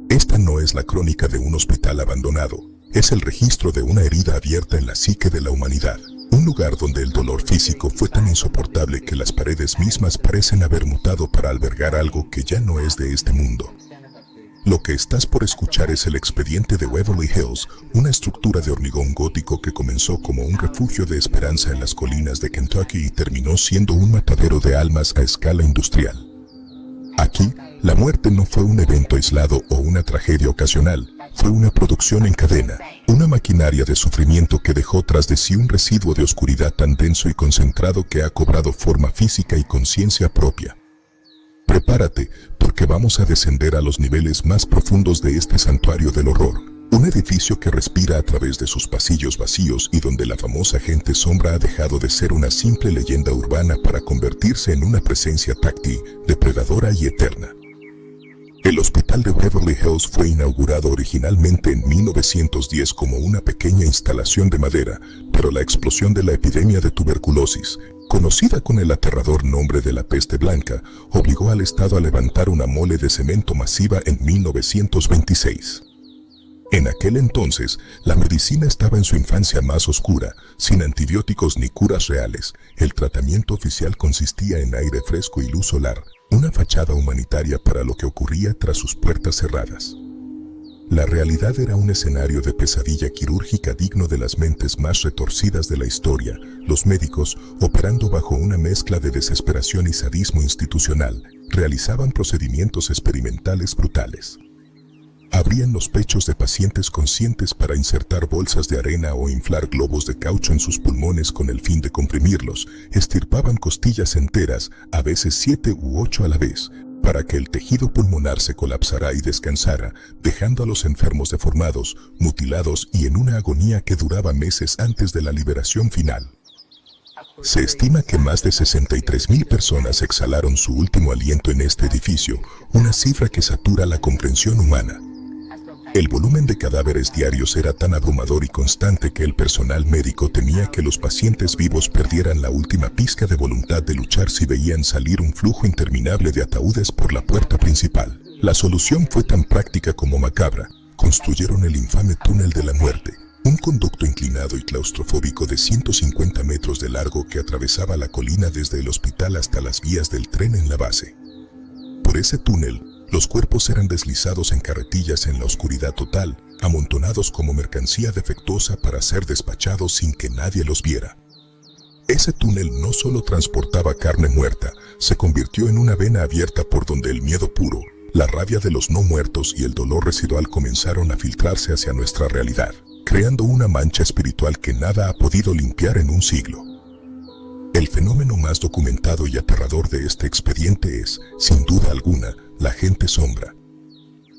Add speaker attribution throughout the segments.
Speaker 1: Esta no es la crónica de un hospital abandonado, es el registro de una herida abierta en la psique de la humanidad. Un lugar donde el dolor físico fue tan insoportable que las paredes mismas parecen haber mutado para albergar algo que ya no es de este mundo. Lo que estás por escuchar es el expediente de Waverly Hills, una estructura de hormigón gótico que comenzó como un refugio de esperanza en las colinas de Kentucky y terminó siendo un matadero de almas a escala industrial. Aquí, la muerte no fue un evento aislado o una tragedia ocasional, fue una producción en cadena, una maquinaria de sufrimiento que dejó tras de sí un residuo de oscuridad tan denso y concentrado que ha cobrado forma física y conciencia propia. Prepárate, porque vamos a descender a los niveles más profundos de este santuario del horror, un edificio que respira a través de sus pasillos vacíos y donde la famosa agente sombra ha dejado de ser una simple leyenda urbana para convertirse en una presencia táctil, depredadora y eterna. El hospital de Waverly Hills fue inaugurado originalmente en 1910 como una pequeña instalación de madera, pero la explosión de la epidemia de tuberculosis, conocida con el aterrador nombre de la peste blanca, obligó al Estado a levantar una mole de cemento masiva en 1926. En aquel entonces, la medicina estaba en su infancia más oscura, sin antibióticos ni curas reales. El tratamiento oficial consistía en aire fresco y luz solar, una fachada humanitaria para lo que ocurría tras sus puertas cerradas. La realidad era un escenario de pesadilla quirúrgica digno de las mentes más retorcidas de la historia, los médicos, operando bajo una mezcla de desesperación y sadismo institucional, realizaban procedimientos experimentales brutales. Abrían los pechos de pacientes conscientes para insertar bolsas de arena o inflar globos de caucho en sus pulmones con el fin de comprimirlos, estirpaban costillas enteras, a veces 7 u 8 a la vez, para que el tejido pulmonar se colapsara y descansara, dejando a los enfermos deformados, mutilados y en una agonía que duraba meses antes de la liberación final. Se estima que más de 63,000 personas exhalaron su último aliento en este edificio, una cifra que satura la comprensión humana. El volumen de cadáveres diarios era tan abrumador y constante que el personal médico temía que los pacientes vivos perdieran la última pizca de voluntad de luchar si veían salir un flujo interminable de ataúdes por la puerta principal. La solución fue tan práctica como macabra. Construyeron el infame túnel de la muerte, un conducto inclinado y claustrofóbico de 150 metros de largo que atravesaba la colina desde el hospital hasta las vías del tren en la base. Por ese túnel, los cuerpos eran deslizados en carretillas en la oscuridad total, amontonados como mercancía defectuosa para ser despachados sin que nadie los viera. Ese túnel no solo transportaba carne muerta, se convirtió en una vena abierta por donde el miedo puro, la rabia de los no muertos y el dolor residual comenzaron a filtrarse hacia nuestra realidad, creando una mancha espiritual que nada ha podido limpiar en un siglo. El fenómeno más documentado y aterrador de este expediente es, sin duda alguna, la agente sombra.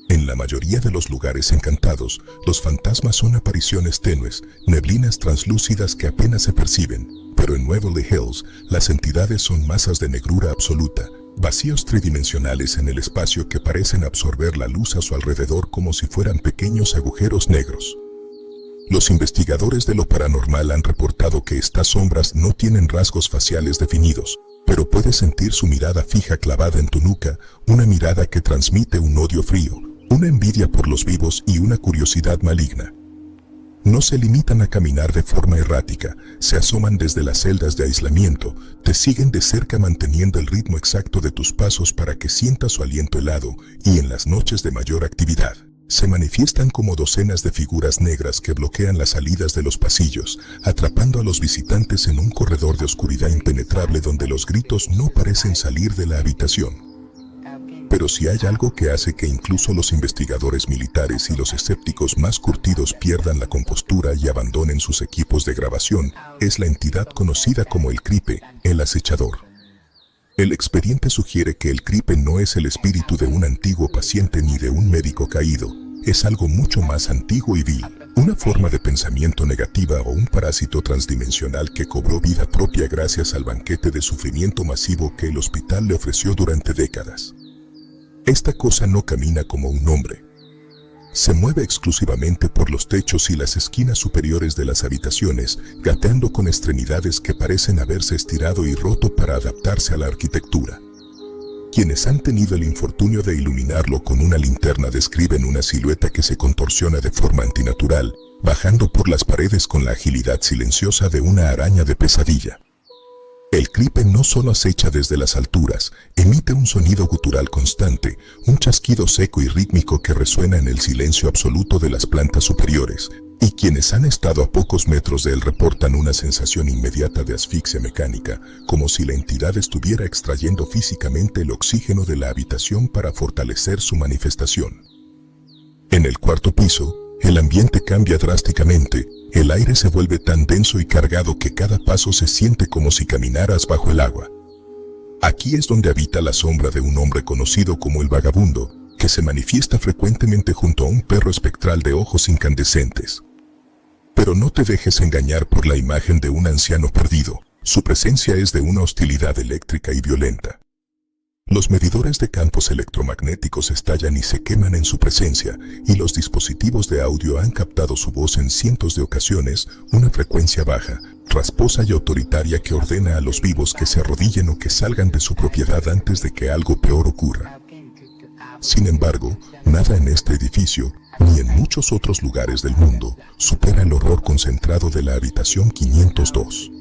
Speaker 1: En la mayoría de los lugares encantados, los fantasmas son apariciones tenues, neblinas translúcidas que apenas se perciben, pero en Waverly Hills, las entidades son masas de negrura absoluta, vacíos tridimensionales en el espacio que parecen absorber la luz a su alrededor como si fueran pequeños agujeros negros. Los investigadores de lo paranormal han reportado que estas sombras no tienen rasgos faciales definidos, pero puedes sentir su mirada fija clavada en tu nuca, una mirada que transmite un odio frío, una envidia por los vivos y una curiosidad maligna. No se limitan a caminar de forma errática, se asoman desde las celdas de aislamiento, te siguen de cerca manteniendo el ritmo exacto de tus pasos para que sientas su aliento helado y en las noches de mayor actividad. Se manifiestan como docenas de figuras negras que bloquean las salidas de los pasillos, atrapando a los visitantes en un corredor de oscuridad impenetrable donde los gritos no parecen salir de la habitación. Pero si hay algo que hace que incluso los investigadores militares y los escépticos más curtidos pierdan la compostura y abandonen sus equipos de grabación, es la entidad conocida como el Cripe, el acechador. El expediente sugiere que el Cripe no es el espíritu de un antiguo paciente ni de un médico caído, es algo mucho más antiguo y vil, una forma de pensamiento negativa o un parásito transdimensional que cobró vida propia gracias al banquete de sufrimiento masivo que el hospital le ofreció durante décadas. Esta cosa no camina como un hombre. Se mueve exclusivamente por los techos y las esquinas superiores de las habitaciones, gateando con extremidades que parecen haberse estirado y roto para adaptarse a la arquitectura. Quienes han tenido el infortunio de iluminarlo con una linterna describen una silueta que se contorsiona de forma antinatural, bajando por las paredes con la agilidad silenciosa de una araña de pesadilla. El creeper no solo acecha desde las alturas, emite un sonido gutural constante, un chasquido seco y rítmico que resuena en el silencio absoluto de las plantas superiores, y quienes han estado a pocos metros de él reportan una sensación inmediata de asfixia mecánica, como si la entidad estuviera extrayendo físicamente el oxígeno de la habitación para fortalecer su manifestación. En el cuarto piso, el ambiente cambia drásticamente. El aire se vuelve tan denso y cargado que cada paso se siente como si caminaras bajo el agua. Aquí es donde habita la sombra de un hombre conocido como el Vagabundo, que se manifiesta frecuentemente junto a un perro espectral de ojos incandescentes. Pero no te dejes engañar por la imagen de un anciano perdido. Su presencia es de una hostilidad eléctrica y violenta. Los medidores de campos electromagnéticos estallan y se queman en su presencia, y los dispositivos de audio han captado su voz en cientos de ocasiones, una frecuencia baja, rasposa y autoritaria que ordena a los vivos que se arrodillen o que salgan de su propiedad antes de que algo peor ocurra. Sin embargo, nada en este edificio, ni en muchos otros lugares del mundo, supera el horror concentrado de la habitación 502.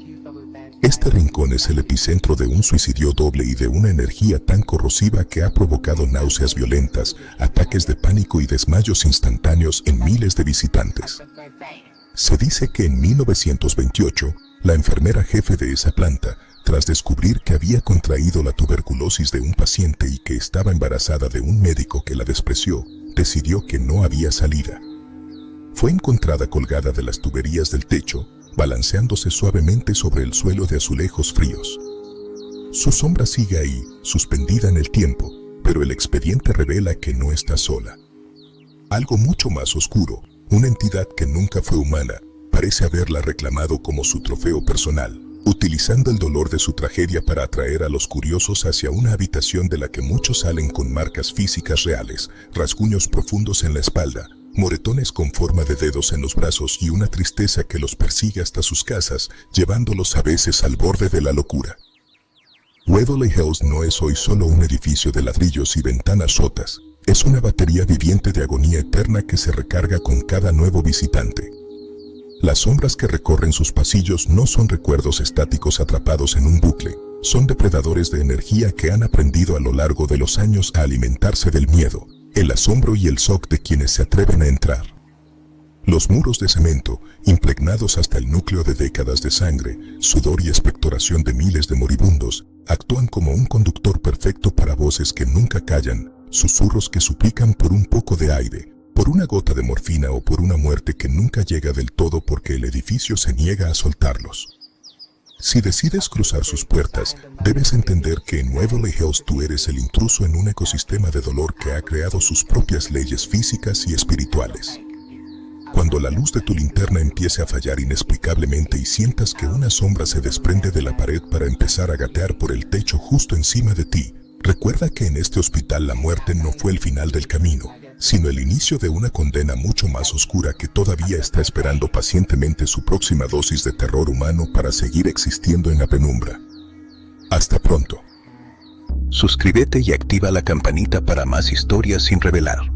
Speaker 1: Este rincón es el epicentro de un suicidio doble y de una energía tan corrosiva que ha provocado náuseas violentas, ataques de pánico y desmayos instantáneos en miles de visitantes. Se dice que en 1928, la enfermera jefe de esa planta, tras descubrir que había contraído la tuberculosis de un paciente y que estaba embarazada de un médico que la despreció, decidió que no había salida. Fue encontrada colgada de las tuberías del techo, balanceándose suavemente sobre el suelo de azulejos fríos. Su sombra sigue ahí, suspendida en el tiempo, pero el expediente revela que no está sola. Algo mucho más oscuro, una entidad que nunca fue humana, parece haberla reclamado como su trofeo personal, utilizando el dolor de su tragedia para atraer a los curiosos hacia una habitación de la que muchos salen con marcas físicas reales, rasguños profundos en la espalda, moretones con forma de dedos en los brazos y una tristeza que los persigue hasta sus casas, llevándolos a veces al borde de la locura. Waverly Hills no es hoy solo un edificio de ladrillos y ventanas rotas, es una batería viviente de agonía eterna que se recarga con cada nuevo visitante. Las sombras que recorren sus pasillos no son recuerdos estáticos atrapados en un bucle, son depredadores de energía que han aprendido a lo largo de los años a alimentarse del miedo, el asombro y el shock de quienes se atreven a entrar. Los muros de cemento, impregnados hasta el núcleo de décadas de sangre, sudor y expectoración de miles de moribundos, actúan como un conductor perfecto para voces que nunca callan, susurros que suplican por un poco de aire, por una gota de morfina o por una muerte que nunca llega del todo porque el edificio se niega a soltarlos. Si decides cruzar sus puertas, debes entender que en Waverly Hills tú eres el intruso en un ecosistema de dolor que ha creado sus propias leyes físicas y espirituales. Cuando la luz de tu linterna empiece a fallar inexplicablemente y sientas que una sombra se desprende de la pared para empezar a gatear por el techo justo encima de ti, recuerda que en este hospital la muerte no fue el final del camino, sino el inicio de una condena mucho más oscura que todavía está esperando pacientemente su próxima dosis de terror humano para seguir existiendo en la penumbra. Hasta pronto.
Speaker 2: Suscríbete y activa la campanita para más historias sin revelar.